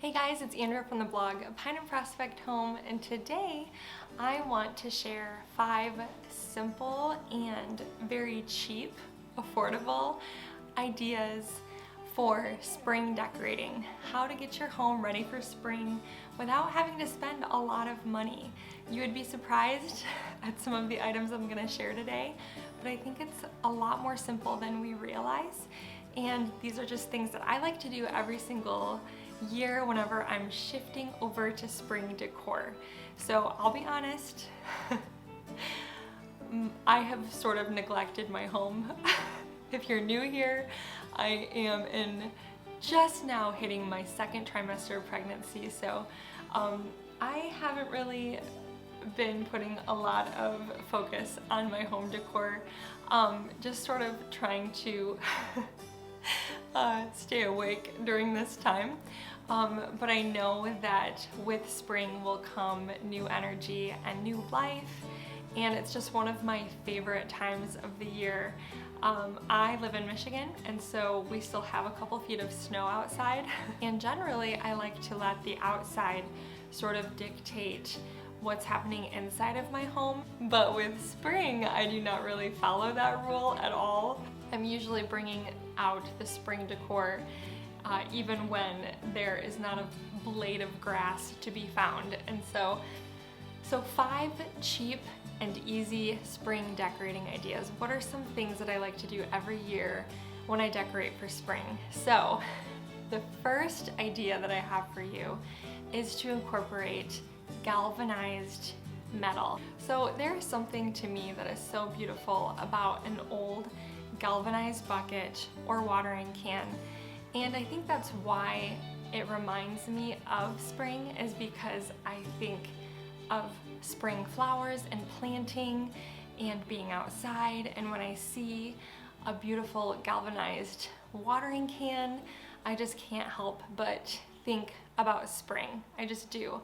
Hey guys, it's Andrea from the blog Pine and Prospect Home, and today I want to share 5 simple and very cheap, affordable ideas for spring decorating. How to get your home ready for spring without having to spend a lot of money. You would be surprised at some of the items I'm going to share today, but I think it's a lot more simple than we realize. And these are just things that I like to do every single year whenever I'm shifting over to spring decor. So I'll be honest, I have sort of neglected my home. If you're new here, I am just now hitting my 2nd trimester of pregnancy, so I haven't really been putting a lot of focus on my home decor, just sort of trying to stay awake during this time. But I know that with spring will come new energy and new life, and it's just one of my favorite times of the year. I live in Michigan, and so we still have a couple feet of snow outside, and generally I like to let the outside sort of dictate what's happening inside of my home. But with spring, I do not really follow that rule at all. I'm usually bringing out the spring decor even when there is not a blade of grass to be found. And so 5 cheap and easy spring decorating ideas. What are some things that I like to do every year when I decorate for spring? So the first idea that I have for you is to incorporate galvanized metal. So there's something to me that is so beautiful about an old galvanized bucket or watering can, and I think that's why it reminds me of spring, is because I think of spring flowers and planting and being outside, and when I see a beautiful galvanized watering can, I just can't help but think about spring. I just do.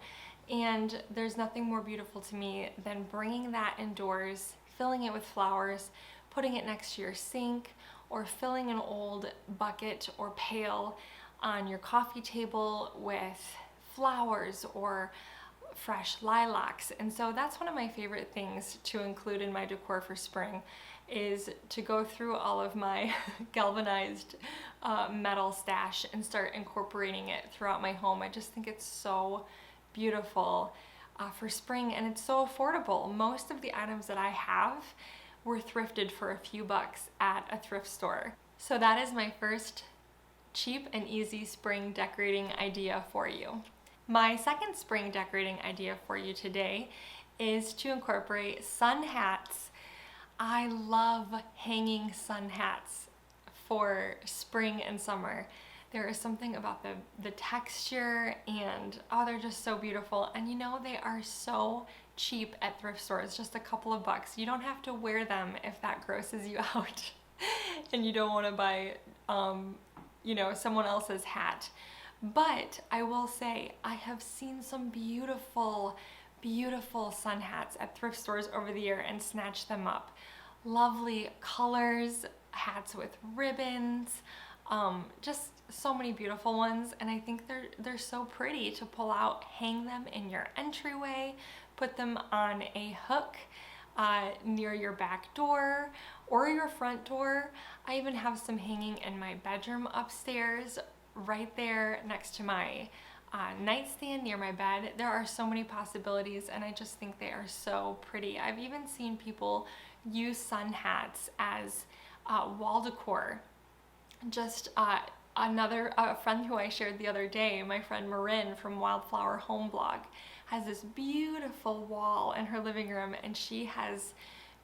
And there's nothing more beautiful to me than bringing that indoors, filling it with flowers, putting it next to your sink, or filling an old bucket or pail on your coffee table with flowers or fresh lilacs. And so that's one of my favorite things to include in my decor for spring, is to go through all of my galvanized metal stash and start incorporating it throughout my home. I just think it's so beautiful for spring, and it's so affordable. Most of the items that I have were thrifted for a few bucks at a thrift store. So that is my first cheap and easy spring decorating idea for you. My second spring decorating idea for you today is to incorporate sun hats. I love hanging sun hats for spring and summer. There is something about the texture, and they're just so beautiful. And you know, they are so cheap at thrift stores, just a couple of bucks. You don't have to wear them if that grosses you out and you don't want to buy someone else's hat. But I will say, I have seen some beautiful sun hats at thrift stores over the year and snatched them up. Lovely colors, hats with ribbons, just so many beautiful ones, and I think they're so pretty to pull out, hang them in your entryway, put them on a hook near your back door or your front door. I even have some hanging in my bedroom upstairs, right there next to my nightstand near my bed. There are so many possibilities, and I just think they are so pretty. I've even seen people use sun hats as wall decor. Just a friend who I shared the other day, my friend Marin from Wildflower Home Blog, has this beautiful wall in her living room, and she has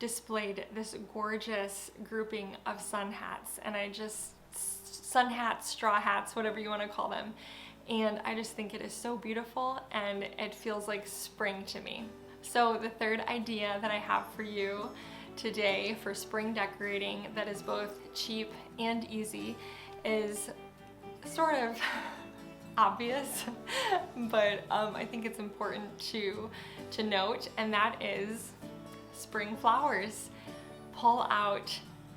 displayed this gorgeous grouping of sun hats, and sun hats, straw hats, whatever you want to call them, and I just think it is so beautiful, and it feels like spring to me. So the third idea that I have for you today for spring decorating that is both cheap and easy is sort of obvious, but I think it's important to note, and that is spring flowers. Pull out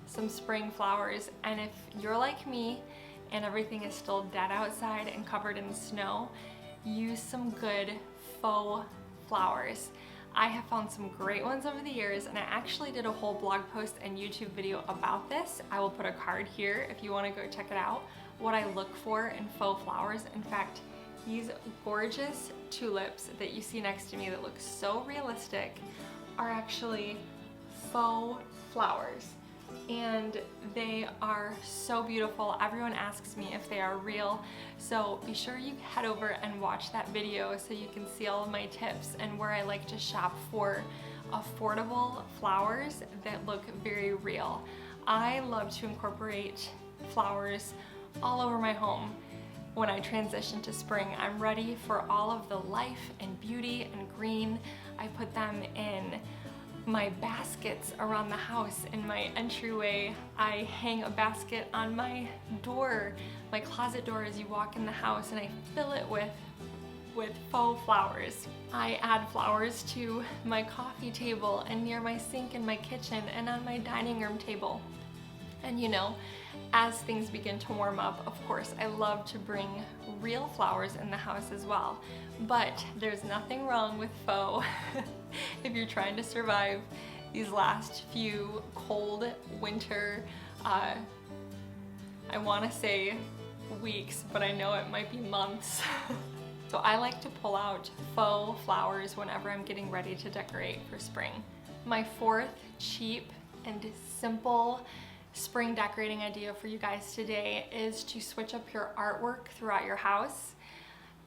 some spring flowers, and if you're like me and everything is still dead outside and covered in snow, use some good faux flowers. I have found some great ones over the years, and I actually did a whole blog post and YouTube video about this. I will put a card here if you want to go check it out, what I look for in faux flowers. In fact, these gorgeous tulips that you see next to me that look so realistic are actually faux flowers, and they are so beautiful. Everyone asks me if they are real, so be sure you head over and watch that video so you can see all of my tips and where I like to shop for affordable flowers that look very real. I love to incorporate flowers all over my home. When I transition to spring, I'm ready for all of the life and beauty and green. I put them in my baskets around the house. In my entryway, I hang a basket on my door, my closet door, as you walk in the house, and I fill it with faux flowers. I add flowers to my coffee table and near my sink in my kitchen and on my dining room table. And you know, as things begin to warm up, of course, I love to bring real flowers in the house as well. But there's nothing wrong with faux if you're trying to survive these last few cold winter, I want to say weeks, but I know it might be months. So I like to pull out faux flowers whenever I'm getting ready to decorate for spring. My fourth cheap and simple spring decorating idea for you guys today is to switch up your artwork throughout your house.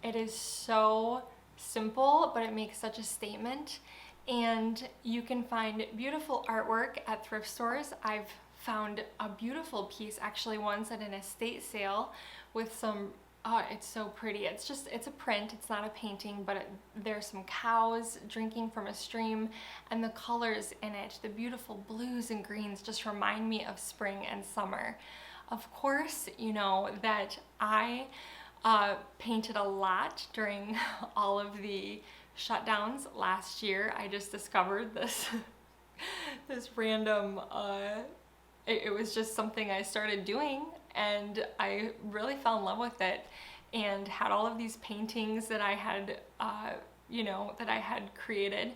It is so simple, but it makes such a statement, and you can find beautiful artwork at thrift stores. I've found a beautiful piece actually once at an estate sale with some, oh, it's so pretty. It's a print, it's not a painting, but there's some cows drinking from a stream, and the colors in it, the beautiful blues and greens, just remind me of spring and summer. Of course, you know that I painted a lot during all of the shutdowns last year. I just discovered this random, it was just something I started doing, and I really fell in love with it, and had all of these paintings that I had, that I had created.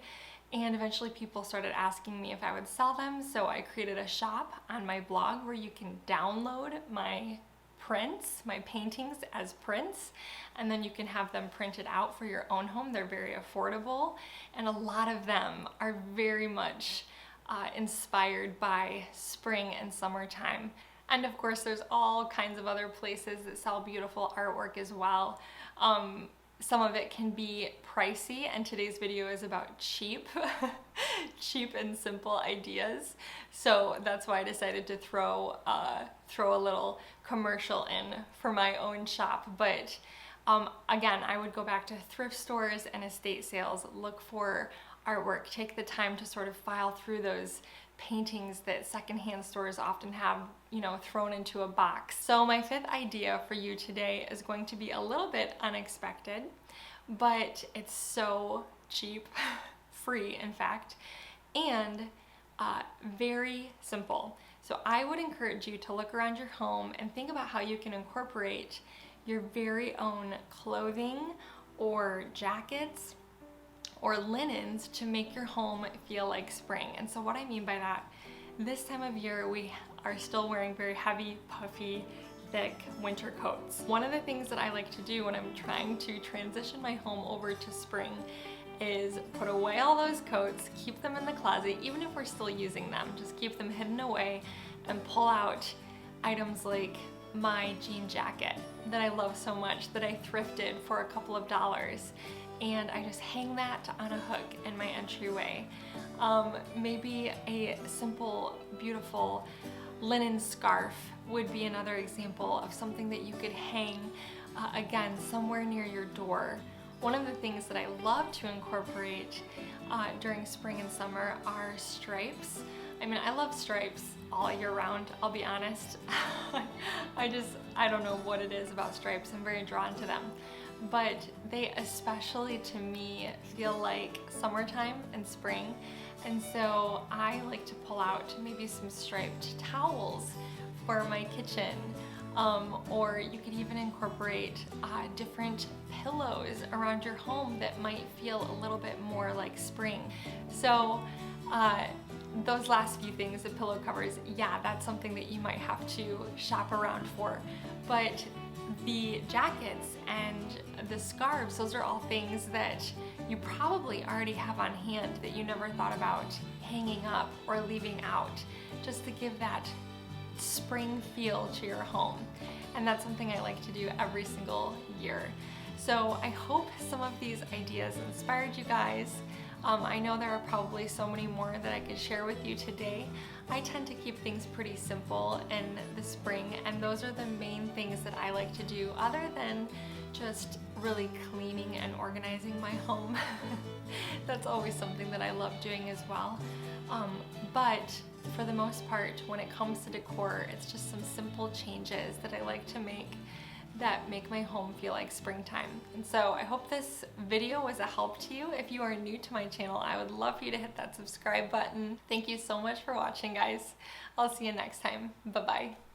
And eventually people started asking me if I would sell them, so I created a shop on my blog where you can download my prints, my paintings as prints, and then you can have them printed out for your own home. They're very affordable, and a lot of them are very much inspired by spring and summertime. And of course, there's all kinds of other places that sell beautiful artwork as well. Some of it can be pricey, and today's video is about cheap, cheap and simple ideas. So that's why I decided to throw a little commercial in for my own shop. But again, I would go back to thrift stores and estate sales, look for artwork, take the time to sort of file through those paintings that secondhand stores often have, thrown into a box. So my fifth idea for you today is going to be a little bit unexpected, but it's so cheap, free in fact, and very simple. So I would encourage you to look around your home and think about how you can incorporate your very own clothing or jackets or linens to make your home feel like spring. And so what I mean by that, this time of year we are still wearing very heavy, puffy, thick winter coats. One of the things that I like to do when I'm trying to transition my home over to spring is put away all those coats, keep them in the closet, even if we're still using them, just keep them hidden away, and pull out items like my jean jacket that I love so much that I thrifted for a couple of dollars. And I just hang that on a hook in my entryway. Maybe a simple, beautiful linen scarf would be another example of something that you could hang, again, somewhere near your door. One of the things that I love to incorporate during spring and summer are stripes. I mean, I love stripes all year round, I'll be honest. I don't know what it is about stripes, I'm very drawn to them. But they especially, to me, feel like summertime and spring. And so I like to pull out maybe some striped towels for my kitchen, or you could even incorporate different pillows around your home that might feel a little bit more like spring. So those last few things, the pillow covers, yeah, that's something that you might have to shop around for. But the jackets and the scarves, those are all things that you probably already have on hand that you never thought about hanging up or leaving out, just to give that spring feel to your home. And that's something I like to do every single year. So I hope some of these ideas inspired you guys. I know there are probably so many more that I could share with you today. I tend to keep things pretty simple in the spring, and those are the main things that I like to do, other than just really cleaning and organizing my home. That's always something that I love doing as well. But for the most part, when it comes to decor, it's just some simple changes that I like to make that make my home feel like springtime. And so I hope this video was a help to you. If you are new to my channel, I would love for you to hit that subscribe button. Thank you so much for watching, guys. I'll see you next time. Bye-bye.